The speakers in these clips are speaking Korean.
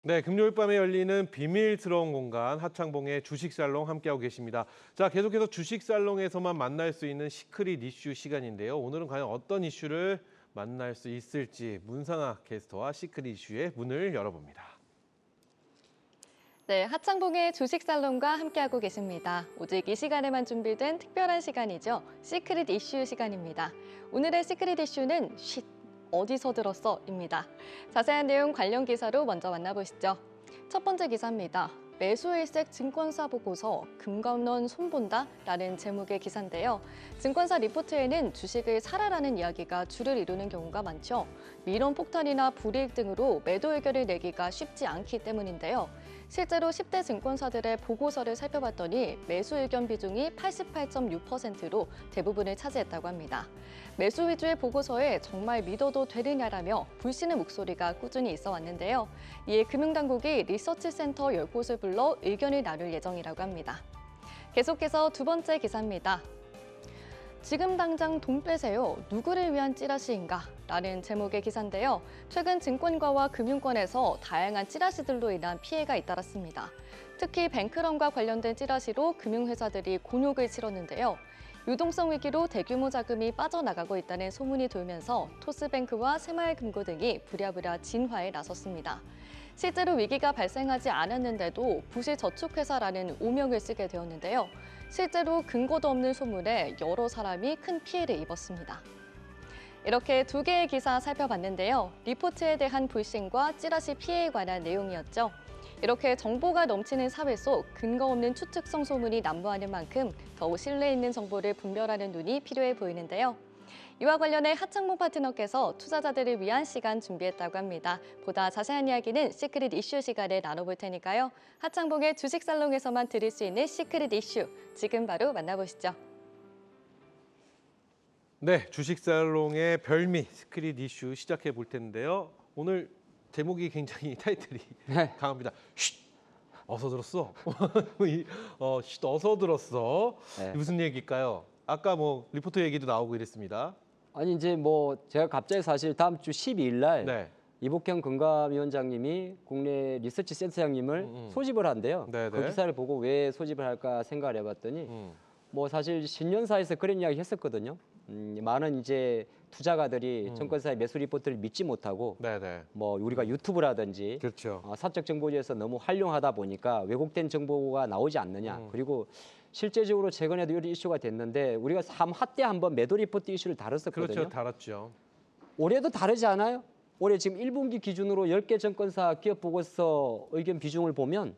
네, 금요일 밤에 열리는 비밀스러운 공간 하창봉의 주식살롱 함께하고 계십니다. 자, 계속해서 주식살롱에서만 만날 수 있는 시크릿 이슈 시간인데요. 오늘은 과연 어떤 이슈를 만날 수 있을지 문상아 게스트와 시크릿 이슈의 문을 열어봅니다. 네, 하창봉의 주식살롱과 함께하고 계십니다. 오직 이 시간에만 준비된 특별한 시간이죠. 시크릿 이슈 시간입니다. 오늘의 시크릿 이슈는 쉿, 어디서 들었어?입니다. 자세한 내용 관련 기사로 먼저 만나보시죠. 첫 번째 기사입니다. 매수일색 증권사 보고서 금감원 손본다? 라는 제목의 기사인데요. 증권사 리포트에는 주식을 사라라는 이야기가 주를 이루는 경우가 많죠. 미론 폭탄이나 불이익 등으로 매도 의견을 내기가 쉽지 않기 때문인데요. 실제로 10대 증권사들의 보고서를 살펴봤더니 매수 의견 비중이 88.6%로 대부분을 차지했다고 합니다. 매수 위주의 보고서에 정말 믿어도 되느냐라며 불신의 목소리가 꾸준히 있어 왔는데요. 이에 금융당국이 리서치센터 10곳을 불러 의견을 나눌 예정이라고 합니다. 계속해서 두 번째 기사입니다. 지금 당장 돈 빼세요. 누구를 위한 찌라시인가? 라는 제목의 기사인데요. 최근 증권가와 금융권에서 다양한 찌라시들로 인한 피해가 잇따랐습니다. 특히 뱅크런과 관련된 찌라시로 금융회사들이 곤욕을 치렀는데요. 유동성 위기로 대규모 자금이 빠져나가고 있다는 소문이 돌면서 토스뱅크와 새마을금고 등이 부랴부랴 진화에 나섰습니다. 실제로 위기가 발생하지 않았는데도 부실저축회사라는 오명을 쓰게 되었는데요. 실제로 근거도 없는 소문에 여러 사람이 큰 피해를 입었습니다. 이렇게 두 개의 기사 살펴봤는데요. 리포트에 대한 불신과 찌라시 피해에 관한 내용이었죠. 이렇게 정보가 넘치는 사회 속 근거 없는 추측성 소문이 난무하는 만큼 더욱 신뢰 있는 정보를 분별하는 눈이 필요해 보이는데요. 이와 관련해 하창봉 파트너께서 투자자들을 위한 시간 준비했다고 합니다. 보다 자세한 이야기는 시크릿 이슈 시간에 나눠볼 테니까요. 하창봉의 주식살롱에서만 들을 수 있는 시크릿 이슈, 지금 바로 만나보시죠. 네, 주식살롱의 별미 시크릿 이슈 시작해 볼 텐데요. 오늘 제목이 굉장히 타이틀이 강합니다. 쉿! 어서 들었어? 쉿, 어서 들었어? 네. 무슨 얘기일까요? 아까 뭐 리포터 얘기도 나오고 이랬습니다. 아니 이제 뭐 제가 갑자기 사실 다음 주 12일 날 네. 이복형 금감위원장님이 국내 리서치 센터장님을 소집을 한대요. 네네. 그 기사를 보고 왜 소집을 할까 생각을 해봤더니 뭐 사실 신년사에서 그런 이야기 했었거든요. 많은 이제 투자가들이 증권사의 매수 리포트를 믿지 못하고 네네. 뭐 우리가 유튜브라든지 그렇죠. 사적 정보지에서 너무 활용하다 보니까 왜곡된 정보가 나오지 않느냐. 그리고 실제적으로 최근에도 이런 이슈가 됐는데 우리가 3화 때 한번 매도 리포트 이슈를 다뤘었거든요. 그렇죠. 달았죠. 올해도 다르지 않아요? 올해 지금 1분기 기준으로 10개 증권사 기업 보고서 의견 비중을 보면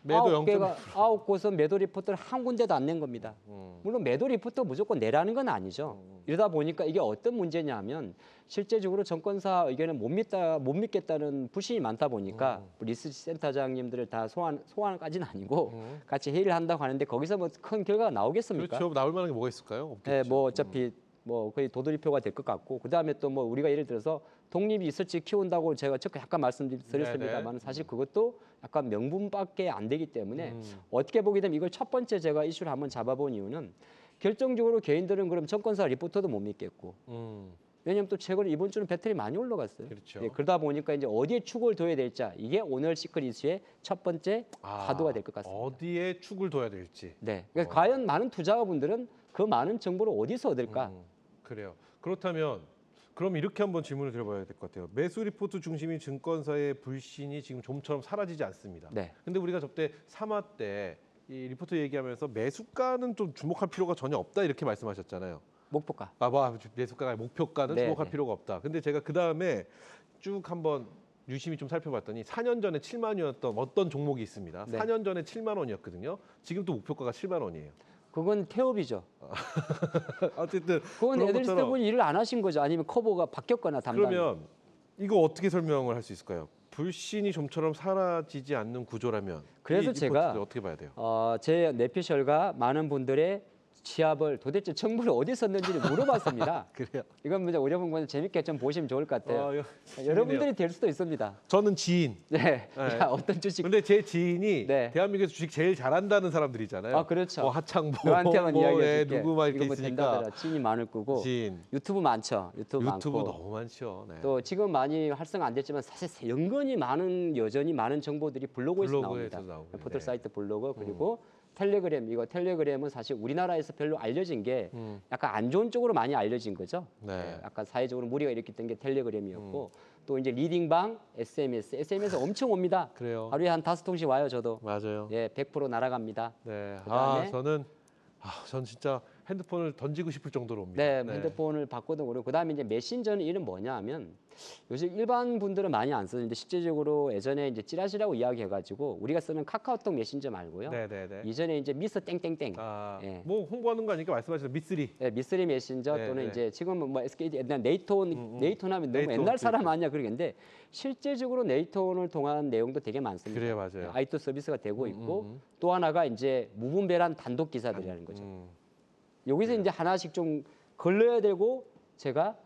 매도 9곳은 매도 리포트를 한 군데도 안 낸 겁니다. 물론 매도 리포트 무조건 내라는 건 아니죠. 이러다 보니까 이게 어떤 문제냐면 실제적으로 증권사 의견을 못 믿겠다는 불신이 많다 보니까 리서치 센터장님들을 다 소환까지는 아니고 같이 회의를 한다고 하는데 거기서 뭐 큰 결과가 나오겠습니까? 그렇죠. 나올 만한 게 뭐가 있을까요? 없겠죠. 네, 뭐 어차피 뭐 거의 도돌이표가 될 것 같고 그다음에 또 뭐 우리가 예를 들어서 독립 리서치 키운다고 제가 첫 약간 말씀드렸습니다만 사실 그것도 약간 명분밖에 안 되기 때문에 어떻게 보게 되면 이걸 첫 번째 제가 이슈를 한번 잡아본 이유는 결정적으로 개인들은 그럼 증권사 리포터도 못 믿겠고 왜냐하면 또 최근에 이번 주는 배터리 많이 올라갔어요. 그렇죠. 예, 그러다 보니까 이제 어디에 축을 둬야 될지 이게 오늘 시크릿 이슈의 첫 번째 화두가 될 것 같습니다. 어디에 축을 둬야 될지. 네, 그러니까 과연 많은 투자자분들은 그 많은 정보를 어디서 얻을까? 그래요. 그렇다면 그럼 이렇게 한번 질문을 드려봐야 될 것 같아요. 매수 리포트 중심인 증권사의 불신이 지금 좀처럼 사라지지 않습니다. 네. 근데 우리가 저때 3화 때 이 리포트 얘기하면서 매수가는 좀 주목할 필요가 전혀 없다 이렇게 말씀하셨잖아요. 목표가. 뭐 매수가가 목표가는 네, 주목할 네. 필요가 없다. 근데 제가 그 다음에 쭉 한번 유심히 좀 살펴봤더니 4년 전에 7만 원이었던 어떤 종목이 있습니다. 네. 4년 전에 7만 원이었거든요. 지금 또 목표가가 7만 원이에요. 그건 태업이죠. 어쨌든 그건 그런 에드리스 것처럼 분이 일을 안 하신 거죠. 아니면 커버가 바뀌었거나 담당. 그러면 이거 어떻게 설명을 할 수 있을까요? 불신이 좀처럼 사라지지 않는 구조라면 그래서 이 제가 리포트를 어떻게 봐야 돼요? 제 뇌피셜과 많은 분들의 취합을 도대체 정보를 어디 썼는지를 물어봤습니다. 그래요. 이건 이제 여러분 재밌게 좀 보시면 좋을 것 같아요. 재밌네요. 여러분들이 될 수도 있습니다. 저는 지인. 네. 네. 자, 어떤 주식? 근데 제 지인이 네. 대한민국에서 주식 제일 잘한다는 사람들이잖아요. 아, 그렇죠. 뭐 하창봉, 너한테만 뭐, 이야기해줄게. 누구 막 이렇게 이거 뭐 있으니까. 된다더라. 지인이 많을 거고. 지인. 유튜브 많죠. 유튜브 많고. 너무 많죠. 네. 또 지금 많이 활성화 안 됐지만 사실 여전히 많은 정보들이 블로그에서 나옵니다. 나오고, 포털 네. 사이트 블로그 그리고 텔레그램 텔레그램은 사실 우리나라에서 별로 알려진 게 약간 안 좋은 쪽으로 많이 알려진 거죠. 네. 약간 사회적으로 무리가 일으켰던 게 텔레그램이었고 또 이제 리딩방 SMS 엄청 옵니다. 그래요. 하루에 한 5통씩 와요 저도. 맞아요. 예, 100% 날아갑니다. 네. 그다음에 전 진짜 핸드폰을 던지고 싶을 정도로 옵니다. 네, 핸드폰을 바꿔도 그렇고 그다음에 이제 메신저는 이름 뭐냐 하면 요즘 일반 분들은 많이 안 쓰는데 실제적으로 예전에 이제 찌라시라고 이야기해가지고 우리가 쓰는 카카오톡 메신저 말고요. 네네네. 이전에 이제 미스 땡땡땡, 예. 뭐 홍보하는 거 아니니까 말씀하신 미쓰리. 예, 미쓰리 메신저 네, 또는 네. 이제 지금은 뭐 SKT 옛날 네이톤 하면 너무 네이톤, 옛날 사람 그렇죠. 아니야 그러겠는데 실제적으로 네이톤을 통한 내용도 되게 많습니다. 그래요, 맞아요. 아이토 서비스가 되고 있고 또 하나가 이제 무분별한 단독 기사들이라는 거죠. 여기서 이제 하나씩 좀 걸러야 되고 제가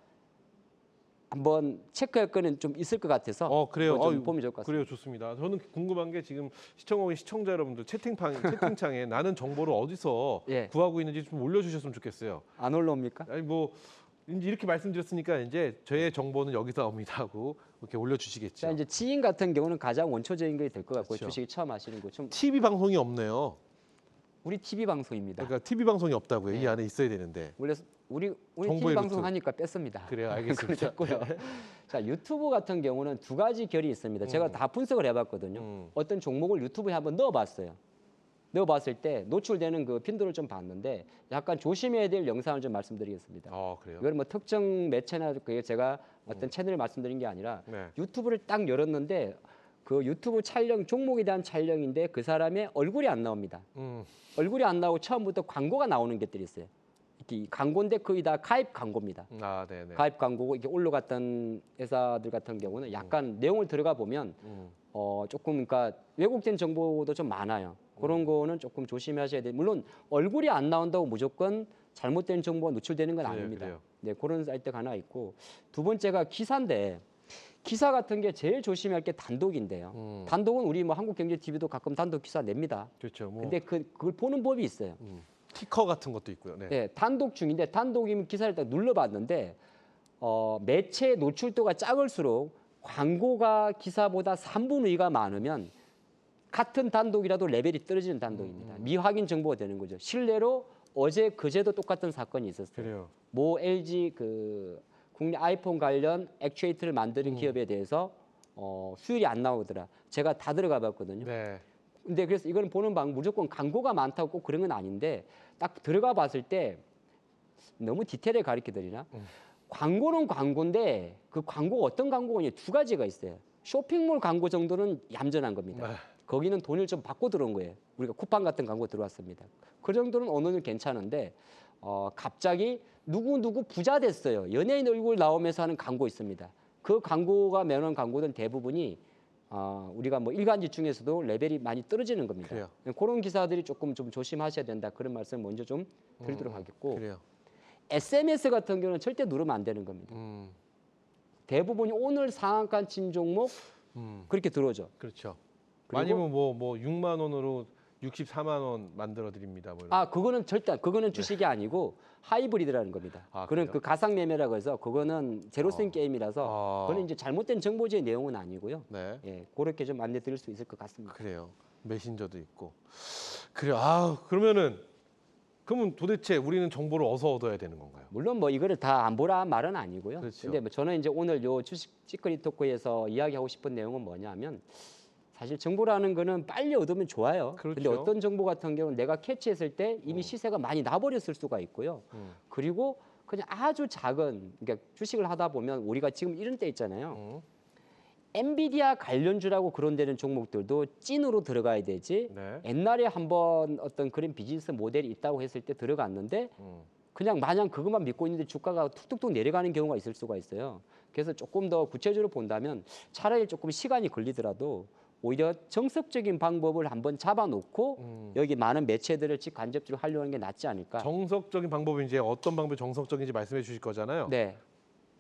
한번 체크할 거는 좀 있을 것 같아서 그래요. 그거 좀 보면 좋을 것 같습니다. 그래요, 좋습니다. 저는 궁금한 게 지금 시청하고 있는 시청자 여러분들 채팅창에 나는 정보를 어디서 예. 구하고 있는지 좀 올려주셨으면 좋겠어요. 안 올라옵니까? 아니 뭐 이제 이렇게 말씀드렸으니까 이제 저의 정보는 여기서 옵니다 하고 이렇게 올려주시겠죠. 자 이제 지인 같은 경우는 가장 원초적인 게 될 것 같고 그렇죠. 주식 처음 하시는 거 좀 TV 방송이 없네요. 우리 TV 방송입니다. 그러니까 TV 방송이 없다고요. 이 네. 안에 있어야 되는데. 원래 우리 정보의 TV 방송 루트. 하니까 뺐습니다. 그래요, 알겠습니다. 그랬고요. 자 유튜브 같은 경우는 두 가지 결이 있습니다. 제가 다 분석을 해봤거든요. 어떤 종목을 유튜브에 한번 넣어봤어요. 넣어봤을 때 노출되는 그 빈도를 좀 봤는데 약간 조심해야 될 영상을 좀 말씀드리겠습니다. 그래요. 이건 뭐 특정 매체나 그게 제가 어떤 채널을 말씀드린 게 아니라 네. 유튜브를 딱 열었는데 그 유튜브 촬영 종목에 대한 촬영인데 그 사람의 얼굴이 안 나옵니다. 얼굴이 안 나오고 처음부터 광고가 나오는 것들이 있어요. 이렇게 광고인데 거의 다 가입 광고입니다. 네네. 가입 광고고 이게 올라갔던 회사들 같은 경우는 약간 내용을 들어가 보면 조금 그러니까 왜곡된 정보도 좀 많아요. 그런 거는 조금 조심하셔야 돼요. 물론 얼굴이 안 나온다고 무조건 잘못된 정보가 노출되는 건 아닙니다. 그래요. 네, 그런 사이트가 하나 있고 두 번째가 기사인데 기사 같은 게 제일 조심할 게 단독인데요. 단독은 우리 뭐 한국경제TV도 가끔 단독 기사 냅니다. 그렇죠. 뭐 근데 그걸 보는 법이 있어요. 티커 같은 것도 있고요. 네. 네, 단독 중인데 단독이면 기사를 딱 눌러봤는데 매체 노출도가 작을수록 광고가 기사보다 3분의 2가 많으면 같은 단독이라도 레벨이 떨어지는 단독입니다. 미확인 정보가 되는 거죠. 실례로 어제 그제도 똑같은 사건이 있었어요. 그래요. 모 LG 그 국내 아이폰 관련 액추에이터를 만드는 기업에 대해서 수율이 안 나오더라. 제가 다 들어가 봤거든요. 네. 근데 그래서 이거는 보는 방 무조건 광고가 많다고 꼭 그런 건 아닌데 딱 들어가 봤을 때 너무 디테일하게 가르쳐 드리나? 광고는 광고인데 그 광고가 어떤 광고가 있냐 두 가지가 있어요. 쇼핑몰 광고 정도는 얌전한 겁니다. 네. 거기는 돈을 좀 받고 들어온 거예요. 우리가 쿠팡 같은 광고 들어왔습니다. 그 정도는 어느 정도 괜찮은데 갑자기 누구 부자 됐어요. 연예인 얼굴 나오면서 하는 광고 있습니다. 그 광고가 매는 광고는 대부분이 우리가 뭐 일간지 중에서도 레벨이 많이 떨어지는 겁니다. 그래요. 그런 기사들이 조금 좀 조심하셔야 된다. 그런 말씀 먼저 좀 드리도록 하겠고 그래요. SMS 같은 경우는 절대 누르면 안 되는 겁니다. 대부분이 오늘 상한가 친 종목 그렇게 들어오죠. 그렇죠. 그리고- 아니면 뭐 6만 원으로 64만 원 만들어 드립니다. 뭐 이런. 그거는 절대 그거는 주식이 아니고 하이브리드라는 겁니다. 그건 그래요? 그 가상 매매라고 해서 그거는 제로섬 게임이라서 그거는 이제 잘못된 정보지의 내용은 아니고요. 네. 예, 그렇게 좀 안내 드릴 수 있을 것 같습니다. 그래요. 메신저도 있고. 그래요. 그러면 도대체 우리는 정보를 어디서 얻어야 되는 건가요? 물론 뭐 이거를 다 안 보라 말은 아니고요. 그렇죠. 근데 뭐 저는 이제 오늘 요 주식 찌꺼리 토크에서 이야기하고 싶은 내용은 뭐냐면 사실 정보라는 거는 빨리 얻으면 좋아요. 근데 그렇죠. 어떤 정보 같은 경우는 내가 캐치했을 때 이미 시세가 많이 나버렸을 수가 있고요. 그리고 그냥 아주 작은 그러니까 주식을 하다 보면 우리가 지금 이런 때 있잖아요. 엔비디아 관련주라고 그런 데는 종목들도 찐으로 들어가야 되지. 네. 옛날에 한번 어떤 그런 비즈니스 모델이 있다고 했을 때 들어갔는데 그냥 마냥 그것만 믿고 있는데 주가가 툭툭툭 내려가는 경우가 있을 수가 있어요. 그래서 조금 더 구체적으로 본다면 차라리 조금 시간이 걸리더라도 오히려 정석적인 방법을 한번 잡아놓고 여기 많은 매체들을 직간접적으로 활용하는 게 낫지 않을까. 정석적인 방법이 이제 어떤 방법이 정석적인지 말씀해 주실 거잖아요. 네.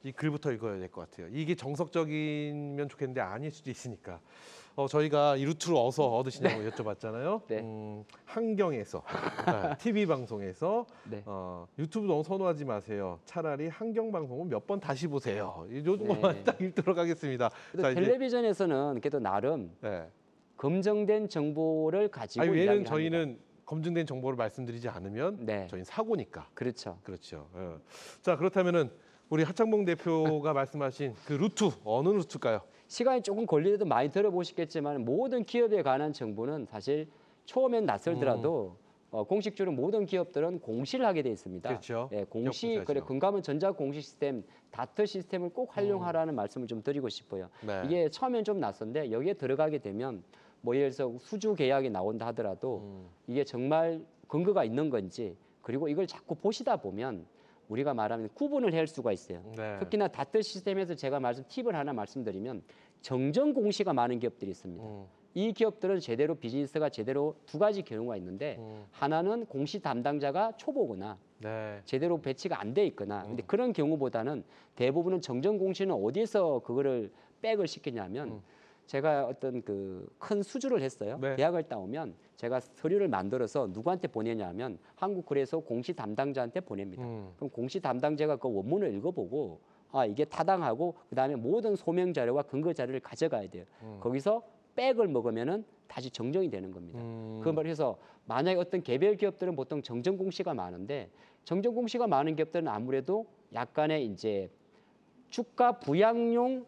이 글부터 읽어야 될 것 같아요. 이게 정석적이면 좋겠는데 아닐 수도 있으니까. 저희가 이 루트를 어디서 얻으시냐고 여쭤봤잖아요. 네. 한경에서, TV 방송에서 네. 유튜브 너무 선호하지 마세요. 차라리 한경 방송은 몇 번 다시 보세요. 이 정도만 네. 딱 읽도록 하겠습니다. 그래도 이제, 텔레비전에서는 그래도 나름 네. 검증된 정보를 가지고 아니, 왜냐면 이야기합니다. 저희는 검증된 정보를 말씀드리지 않으면 네. 저희는 사고니까. 그렇죠. 그렇죠. 자, 그렇다면은 우리 하창봉 대표가 말씀하신 그 루트 어느 루트일까요? 시간이 조금 걸리더라도 많이 들어보시겠지만 모든 기업에 관한 정보는 사실 처음엔 낯설더라도 공식적으로 모든 기업들은 공시를 하게 돼 있습니다. 그렇죠. 예, 공시 기업 그래 공시하죠. 금감원 전자 공시 시스템 다트 시스템을 꼭 활용하라는 말씀을 좀 드리고 싶어요. 네. 이게 처음엔 좀 낯선데 여기에 들어가게 되면 뭐 예를 들어서 수주 계약이 나온다 하더라도 이게 정말 근거가 있는 건지 그리고 이걸 자꾸 보시다 보면 우리가 말하면 구분을 할 수가 있어요. 네. 특히나 다트 시스템에서 제가 팁을 하나 말씀드리면 정정 공시가 많은 기업들이 있습니다. 이 기업들은 제대로 비즈니스가 제대로 두 가지 경우가 있는데 하나는 공시 담당자가 초보거나 네. 제대로 배치가 안 돼 있거나 근데 그런 경우보다는 대부분은 정정 공시는 어디서 그거를 백을 시키냐면 제가 어떤 그 큰 수주를 했어요. 네. 계약을 따오면 제가 서류를 만들어서 누구한테 보내냐면 한국거래소 공시 담당자한테 보냅니다. 그럼 공시 담당자가 그 원문을 읽어보고 아 이게 타당하고 그다음에 모든 소명 자료와 근거 자료를 가져가야 돼요. 거기서 백을 먹으면은 다시 정정이 되는 겁니다. 그래서 만약에 어떤 개별 기업들은 보통 정정 공시가 많은데 정정 공시가 많은 기업들은 아무래도 약간의 이제 주가 부양용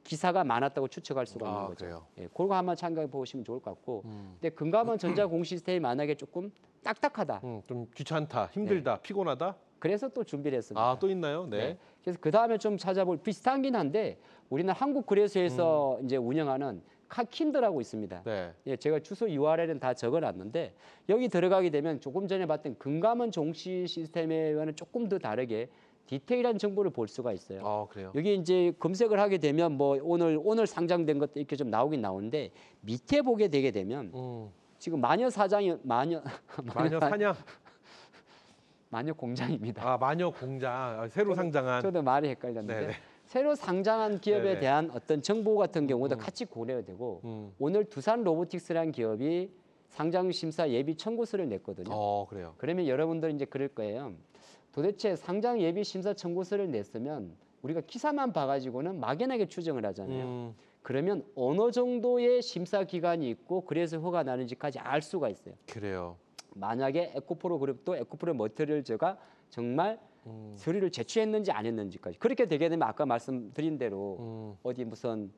기사가 많았다고 추측할 수가 있는 거죠. 그래요. 예, 그거 한번 참고해 보시면 좋을 것 같고. 근데 금감원 전자 공시 시스템이 만약에 조금 딱딱하다. 좀 귀찮다, 힘들다, 피곤하다. 그래서 또 준비를 했습니다. 아, 또 있나요? 네. 네. 그래서 그 다음에 좀 찾아볼 비슷하긴 한데 우리는 한국 거래소에서 이제 운영하는 카킨드라고 있습니다. 네. 예, 제가 주소 URL은 다 적어놨는데 여기 들어가게 되면 조금 전에 봤던 금감원 종시 시스템에와는 조금 더 다르게 디테일한 정보를 볼 수가 있어요. 그래요. 여기 이제 검색을 하게 되면 뭐 오늘 상장된 것도 이렇게 좀 나오긴 나오는데 밑에 보게 되게 되면 지금 마녀 사장이 마녀 사냥. 마녀 공장입니다. 마녀 공장. 새로 상장한. 저도 말이 헷갈렸는데 네네. 새로 상장한 기업에 네네. 대한 어떤 정보 같은 경우도 같이 고려해야 되고 오늘 두산 로보틱스라는 기업이 상장 심사 예비 청구서를 냈거든요. 그래요. 그러면 여러분들 이제 그럴 거예요. 도대체 상장 예비 심사 청구서를 냈으면 우리가 기사만 봐가지고는 막연하게 추정을 하잖아요. 그러면 어느 정도의 심사 기간이 있고 그래서 허가 나는지까지 알 수가 있어요. 그래요. 만약에 에코프로 그룹도 에코프로 머티리얼즈가 정말 서류를 제출했는지 안 했는지까지 그렇게 되게 되면 아까 말씀드린 대로 어디 무슨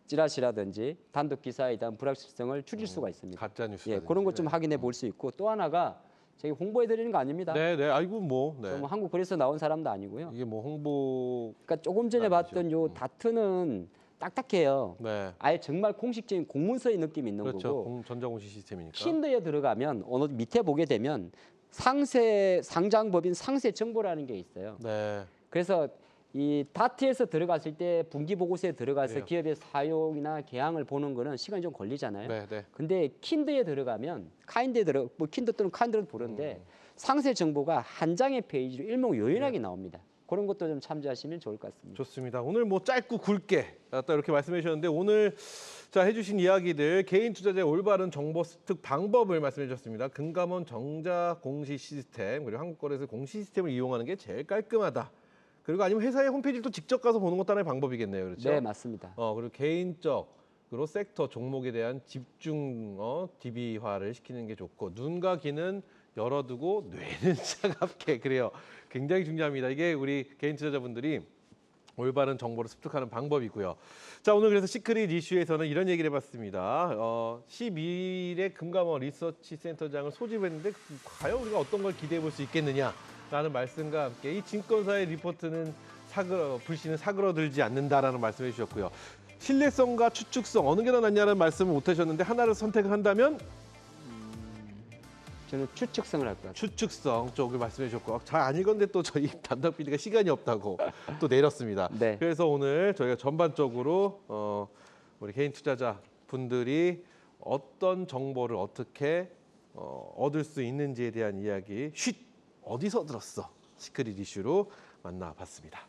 찌라시라든지 단독 기사에 대한 불확실성을 줄일 수가 있습니다. 가짜 뉴스. 예, 그런 것 좀 확인해 볼 수 있고 또 하나가 저희 홍보해 드리는 거 아닙니다. 네, 네. 아이고 뭐. 네. 저 뭐 한국 거래소 나온 사람도 아니고요. 이게 뭐 홍보. 그러니까 조금 전에 아니죠. 봤던 요 다트는 딱딱해요. 네. 아예 정말 공식적인 공문서의 느낌이 있는 그렇죠. 거고 전자공시 시스템이니까. 킨드에 들어가면 어느 밑에 보게 되면 상장법인 상세 정보라는 게 있어요. 네. 그래서 이 다트에서 들어갔을 때 분기 보고서에 들어가서 그래요. 기업의 사용이나 개항을 보는 거는 시간이 좀 걸리잖아요. 네, 네. 근데 킨드에 들어가면 뭐 킨드 또는 칸드로 부르는데 상세 정보가 한 장의 페이지로 일목요연하게 나옵니다. 그런 것도 좀 참조하시면 좋을 것 같습니다. 좋습니다. 오늘 뭐 짧고 굵게 딱 이렇게 말씀해 주셨는데 오늘 자 해주신 이야기들 개인 투자자의 올바른 정보 습득 방법을 말씀해 주셨습니다. 금감원 정자 공시 시스템 그리고 한국거래소 공시 시스템을 이용하는 게 제일 깔끔하다. 그리고 아니면 회사의 홈페이지를 또 직접 가서 보는 것도 하나의 방법이겠네요. 그렇죠? 네, 맞습니다. 그리고 개인적으로 섹터 종목에 대한 집중 DB화를 시키는 게 좋고 눈과 귀는 열어두고 뇌는 차갑게 그래요. 굉장히 중요합니다. 이게 우리 개인 투자자분들이 올바른 정보를 습득하는 방법이고요. 자, 오늘 그래서 시크릿 이슈에서는 이런 얘기를 해봤습니다. 12일에 금감원 리서치 센터장을 소집했는데 과연 우리가 어떤 걸 기대해 볼 수 있겠느냐라는 말씀과 함께 이 증권사의 리포트는 불씨는 사그러들지 않는다라는 말씀해 주셨고요. 신뢰성과 추측성 어느 게 더 낫냐는 말씀을 못 하셨는데 하나를 선택을 한다면 저는 추측성을 할 것 같아요. 추측성 쪽을 말씀해 주셨고 잘 안 읽었는데 또 저희 담당 PD가 시간이 없다고 또 내렸습니다. 네. 그래서 오늘 저희가 전반적으로 우리 개인 투자자 분들이 어떤 정보를 어떻게 얻을 수 있는지에 대한 이야기 쉿 어디서 들었어 시크릿 이슈로 만나봤습니다.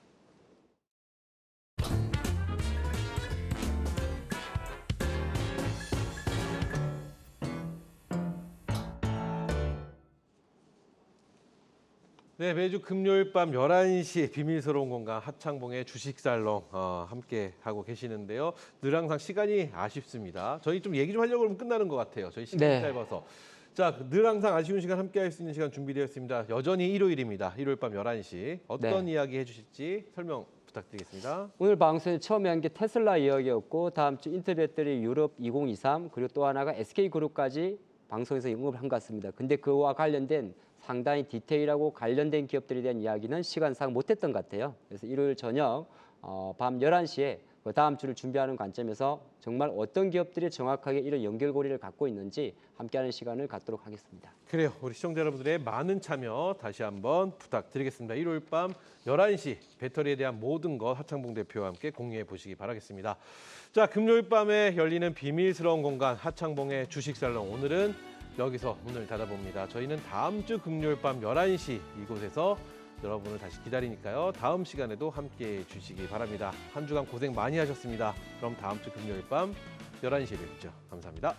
네, 매주 금요일 밤 11시 비밀스러운 공간 하창봉의 주식살롱 함께 하고 계시는데요. 늘 항상 시간이 아쉽습니다. 저희 좀 얘기 좀 하려고 하면 끝나는 것 같아요. 저희 시간이 네. 짧아서. 자, 늘 항상 아쉬운 시간 함께 할 수 있는 시간 준비되어 있습니다. 여전히 일요일입니다. 일요일 밤 11시. 어떤 네. 이야기 해주실지 설명 부탁드리겠습니다. 오늘 방송에 처음에 한 게 테슬라 이야기였고 다음 주 인텔 배터리 유럽 2023 그리고 또 하나가 SK그룹까지 방송에서 언급을 한 것 같습니다. 근데 그와 관련된 상당히 디테일하고 관련된 기업들에 대한 이야기는 시간상 못했던 것 같아요. 그래서 일요일 저녁 밤 11시에 그 다음 주를 준비하는 관점에서 정말 어떤 기업들이 정확하게 이런 연결고리를 갖고 있는지 함께하는 시간을 갖도록 하겠습니다. 그래요. 우리 시청자 여러분들의 많은 참여 다시 한번 부탁드리겠습니다. 일요일 밤 11시 배터리에 대한 모든 것 하창봉 대표와 함께 공유해 보시기 바라겠습니다. 자, 금요일 밤에 열리는 비밀스러운 공간 하창봉의 주식살롱 오늘은 여기서 문을 닫아봅니다. 저희는 다음 주 금요일 밤 11시 이곳에서 여러분을 다시 기다리니까요. 다음 시간에도 함께해 주시기 바랍니다. 한 주간 고생 많이 하셨습니다. 그럼 다음 주 금요일 밤 11시에 뵙죠. 감사합니다.